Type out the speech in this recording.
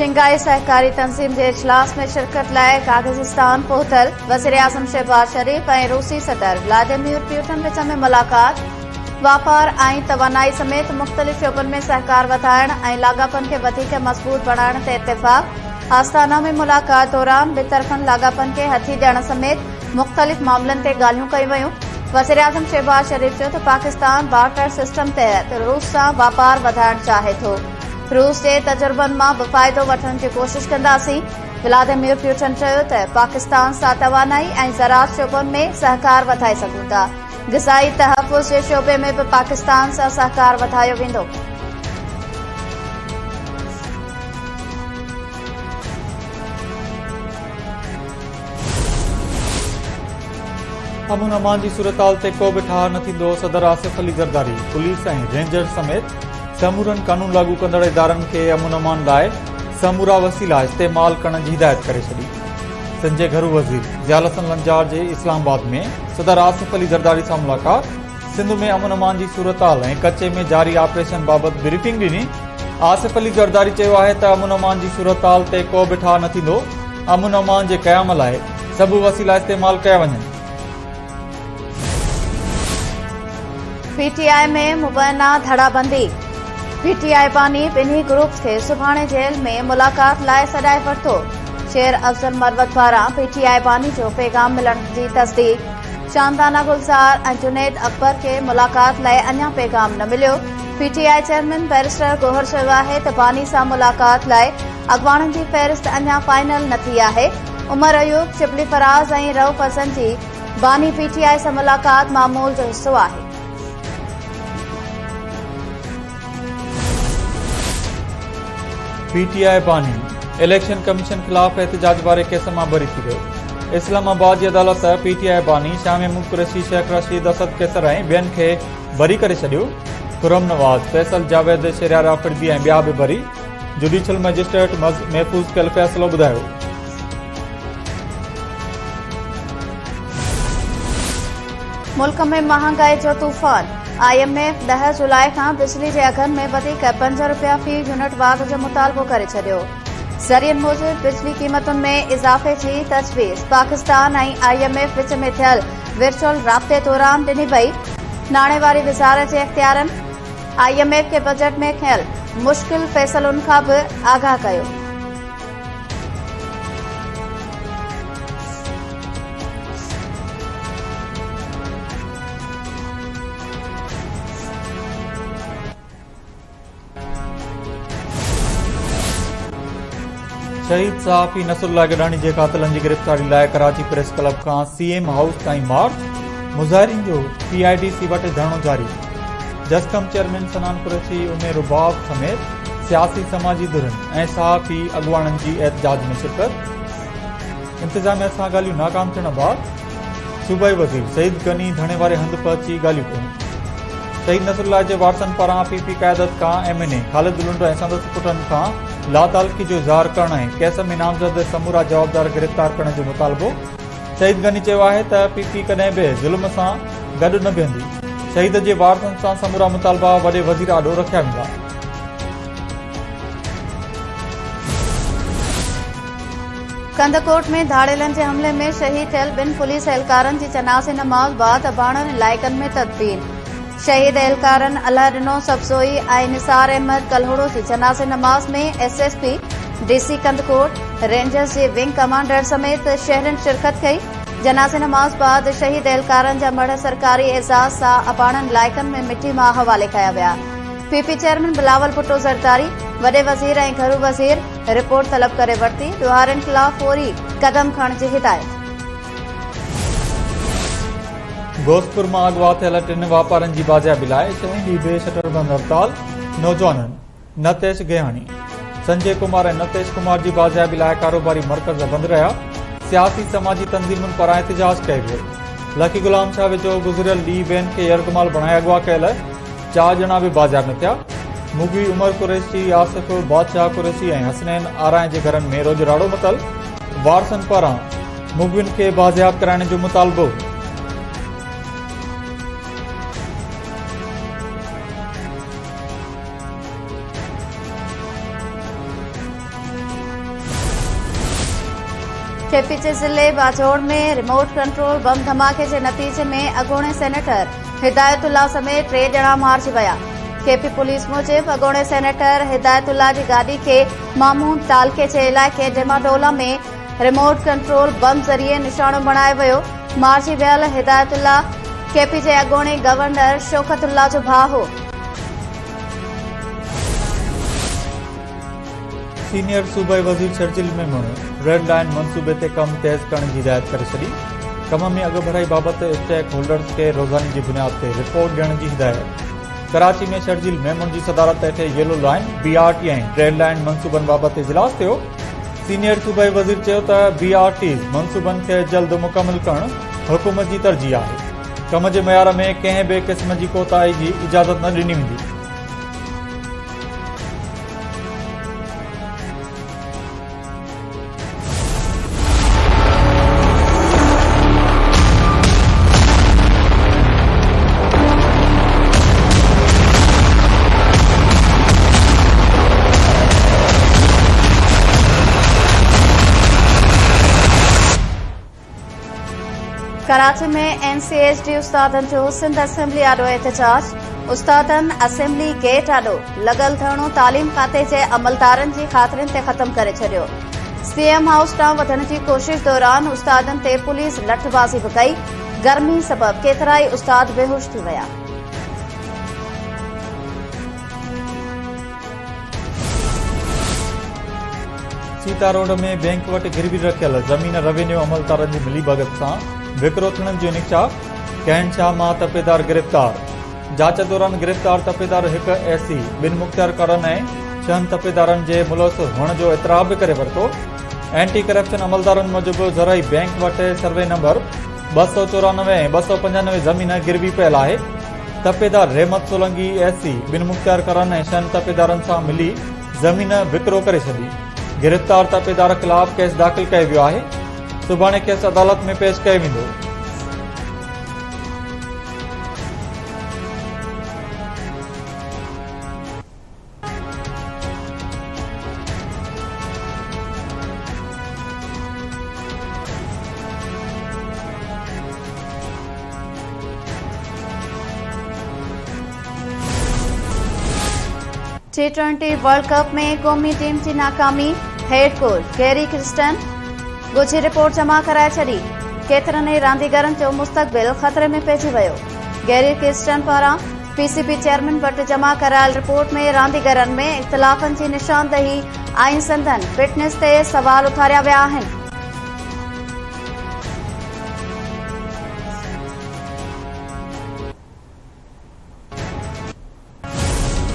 Shanghai सहकारी तंज़ीम के इजलास में शिरकत लाइ काज़ाख़स्तान पहुतल वज़ीर आज़म शहबाज शरीफ और रूसी सदर व्लादिमीर पुतिन विच में मुलाकात। वापार और तवानाई समेत मुख़्तलिफ़ शोबन में सहकार वधाइण और लागापन के वधीक मज़बूत बनाइण ते इत्तेफ़ाक़। आस्ताना में मुलाकात दौरान ॿितरफ़नि लागापन के हथी ॾियण समेत मुख़्तलिफ़ मामलन ते ॻाल्हियूं कयूं वयूं। वज़ीर आज़म शहबाज शरीफ चयो त पाकिस्तान बार्टर सिस्टम तहत रूस सां वापार वधाइण चाहे थो। रूस के तजुर्बन मां बि फ़ाइदो वठण जी कोशिश कंदासीं। व्लादिमीर पुतिन चयो त पाकिस्तान सां तवानाई और ज़राअत शोबन में सहकार वधाए सघूं था। ग़िज़ाई तहफ़्फ़ुज़ के शोबे में भी पाकिस्तान सां सहकार वधायो वेंदो। अमन अमान की सूरत-हाल ते को भी ठहार न थींदो। सदर आसिफ अली ज़रदारी पुलिस और रेंजर समेत समूरन कानून लागू कंदड़ इदारन के अमन अमान लाइ समूरा वसीला इस्तेमाल करण की हिदायत करे छड़ी। संजय घरू वज़ीर ज़ियाउल हसन लंजार के इस्लामाबाद में सदर आसिफ अली ज़रदारी से मुलाकात। सिंध में अमन अमान की सूरत-हाल और कच्चे में जारी ऑपरेशन बाबत ब्रीफिंग ॾिनी। आसिफ अली ज़रदारी चयो आहे त अमन अमान की सूरत-हाल ते को भी ठहार न थींदो। अमन अमान के क़याम लाइ सब वसीला इस्तेमाल कया वञनि। पीटीआई में मुबैना धड़ाबंदी। पीटीआई बानी बिन्ही ग्रुप्स के सुभाणे जेल में मुलाकात लाइ सॾाए वरितो। शेर अफजल मरवत पारां पीटीआई बानी जो पैगाम मिलण की तस्दीक। शानदाना गुलजार और जुनैद अकबर के मुलाकात लाइ अञा पैगाम न मिलियो। पीटीआई चेयरमैन बैरिस्टर गोहर चयो आहे त बानी सां मुलाकात लाइ अॻवाणनि की फ़हरिस्त अञा फाइनल न थी आहे। उमर अयूब, शिबली फराज और रऊफ़ हसन जी बानी पीटीआई सां मुलाकात मामूल जो हिस्सो आहे। पीटीआई बानी इलेक्शन कमीशन खिलाफ एहतजाज वारे केस में बरी थी गयो। इस्लामाबाद की अदालत पीटीआई बानी शाह महमूद कुरैशी, शेख रशीद, असद कैसर और बियन के बरी करे छडियो। खुरम नवाज, फैसल जावेद, शरियारा फिरदी और बिया भी बरी। जुडिशल मजिस्ट्रेट महफूज कल फैसलो बुधायो। मुल्क में महंगाई जो तूफान। IMF 10 जुलाई का बिजली के अघन में वधीक 5 रुपया फी यूनिट वाध जो मुतालबो करे छडियो। ज़रियन मूजिब बिजली कीमतुन में इजाफे की तजवीज़ पाकिस्तान और IMF विच में थियल वर्चुअल राब्ते दौरान ॾिनी वई। नाणे वारी वज़ारत के इख्तियारन IMF के बजट में खयल मुश्किल फ़ैसलन का भी आगाह कयो। शहीद सहाफ़ी नसरुल्लाह गिलानी के कातिलन की गिरफ्तारी लाइ कराची प्रेस क्लब का CM हाउस ताईं मार्च। मुज़ाहिरीन जो PIDC वटि धरणो जारी। जस्कम चेयरमैन सनान कुरैशी, उमेर रुबाब समेत सियासी समाजी धुरन और सहाफ़ी अॻवाणनि की एहतजाज में शिरकत। इंतजामिया सां ॻाल्हियूं नाकाम थियण बाद सूबाई वज़ीर सईद गनी धणे वारे हंध पहुची ॻाल्हियूं कयूं। शहीद नसरुल्लाह के वारसन पारां PP क़यादत का MNA ख़ालिद लुंड और संदसि पुटन का लातालगी जो इज़हार करण और केस में नामज़द समूरा जवाबदार गिरफ्तार करने जो मुतालबो। शहीद गनी चयो आहे त PP कदें भी ज़ुल्म सां गॾु न बीहंदी। शहीद के वारसनि सां समूरा मुतालबा वॾे वज़ीर आॾो रखिया वेंदा। कंदकोट में धाड़ेलन के हमले में शहीद थियल 2 पुलिस एहलकारन की जनाज़े नमाज़ बाद अबाणन इलाइक़न में तदबीर। शहीद एहलकारन अल्लाह ॾिनो सब्ज़ोई और निसार अहमद कल्होड़ो की जनाज़े नमाज में SSP, DC कंदकोट, रेंजर्स के विंग कमांडर समेत शहरन शिरकत कई। जनाज़े नमाज बाद शहीद एहलकारन जा मढ़ सरकारी एजाज़ सां अबाणन इलाइक़न में मिट्टी मां हवाले कया विया। PP चेयरमैन बिलावल भुट्टो ज़रदारी, वॾे वज़ीर और घरू वज़ीर रिपोर्ट तलब करे वरिती। ॾोहारनि खिलाफ़ फौरी कदम खणण जी हिदायत। गोसपुर में अगवा थियल 3 वापारन की बाजियाबी लाइ 6 ॾींहं बेशटरबंद हड़ताल। नौजवाननि नतेश गेहानी, संजय कुमार और नतेश कुमार की बाजियाबी लाइ कारोबारी मरकज़ बंद रहा। सियासी समाजी तंजीमुन पारां एहतजाज कयो वियो। लकी गुलाम शाह विचो गुज़रियल ॾींहुं ॿियनि खे यरगमाल बणाए अगवा कयल 4 ॼणा भी बाजियाब न थिया। मुगी उमर कुरैशी, आसिफ, बादशाह कुरैशी और हसनैन आराए के घरन में रोज राड़ो मतल। वारसन पारां मुगविन के बाजियाब कराने जो मुतालबो। केपीचे ज़िले बाजोड़ में रिमोट कंट्रोल बम धमाके के नतीजे में अगोणे सेनेटर हिदायतुल्ला समेत 3 ॼणा मारिजी विया। केपी पुलिस मूजिब अगोणे सेनेटर हिदायतुल्ला की गाड़ी के मामून तालके के इलाके डेमाडोला में रिमोट कंट्रोल बम जरिए निशानो बनायो वियो। मारिजी वियल हिदायतुल्ला केपी जे अगोणे गवर्नर शौकतुल्ला जो भाउ हो। सीनियर सूबाई वज़ीर शर्जिल मेमण रेड लाइन मनसूबे ते कम तेज़ करण की हिदायत करे छॾी। कम में अग भराई बाबत स्टेक होल्डर्स के रोज़ानी की बुनियाद ते रिपोर्ट ॾियण की हिदायत। कराची में शर्जिल मेमण की सदारत हेठि येलो लाइन BRT ऐं रेड लाइन मनसूबन बाबत इजलास थियो। सीनियर सूबाई वज़ीर चयो त BRT मनसूबन के जल्द मुकम्मल करण हुकूमत की तरजीह है। कम के मयार में कंहिं बि क़िस्म की कोताही की इजाज़त न ॾिनी वेंदी। कराची में NCHD उस्तादन जो सिंध असेंबली आडो एहतजाज। उस्तादन असेंबली गेट आडो लगल धरणो तालीम खाते के अमलदारन की खातिरन ते खत्म करे छड़ियो। CM हाउस ॾांहुं वधण की कोशिश दौरान उस्तादन ते पुलिस लठबाज़ी भी कई। गर्मी सबब केतराई उस्ताद बेहोश थी विया। सीता रोड में बैंक वटि गिरवी रखियल ज़मीन रेवेन्यू अमलदारन की मिलीभगत सां विकिरो थियण जो इंकशाफ। कहनशाह मां तपेदार गिरफ़्तार। जांच दौरान गिरफ़्तार तपेदार एक SC 2 मुख्तियारकारन ऐं 6 तपेदारन के मुलवस हुअण जो एतराफ़ भी करे वरितो। एंटी करप्शन अमलदारन मूजिब ज़राई बैंक वटि सर्वे नंबर 294 ऐं 295 ज़मीन गिरवी पियल है। तपेदार रहमत सोलंगी SC 2 मुख्तियारकारन ऐं 6 तपेदारन सां मिली ज़मीन विकिरो करे छॾी। गिरफ़्तार तपेदार खिलाफ केस दाख़िल कयो वियो आहे। सुभाणे केस अदालत में पेश कयो वेंदो। T20 वर्ल्ड कप में कौमी टीम की नाकामी। हेड कोच गैरी क्रिस्टन ॻोल्ही रिपोर्ट जमा कराए छॾी। केतिरनि रांदीगरनि जो मुस्तक़बिल ख़तरे में पइजी वियो। गैरी क्रिस्टन पारां PCB चेयरमैन वटि जमा करायल रिपोर्ट में रांदीगरनि में इख़्तिलाफ़नि जी निशानदही ऐं संदनि फिटनेस ते सवाल उथारिया विया आहिनि।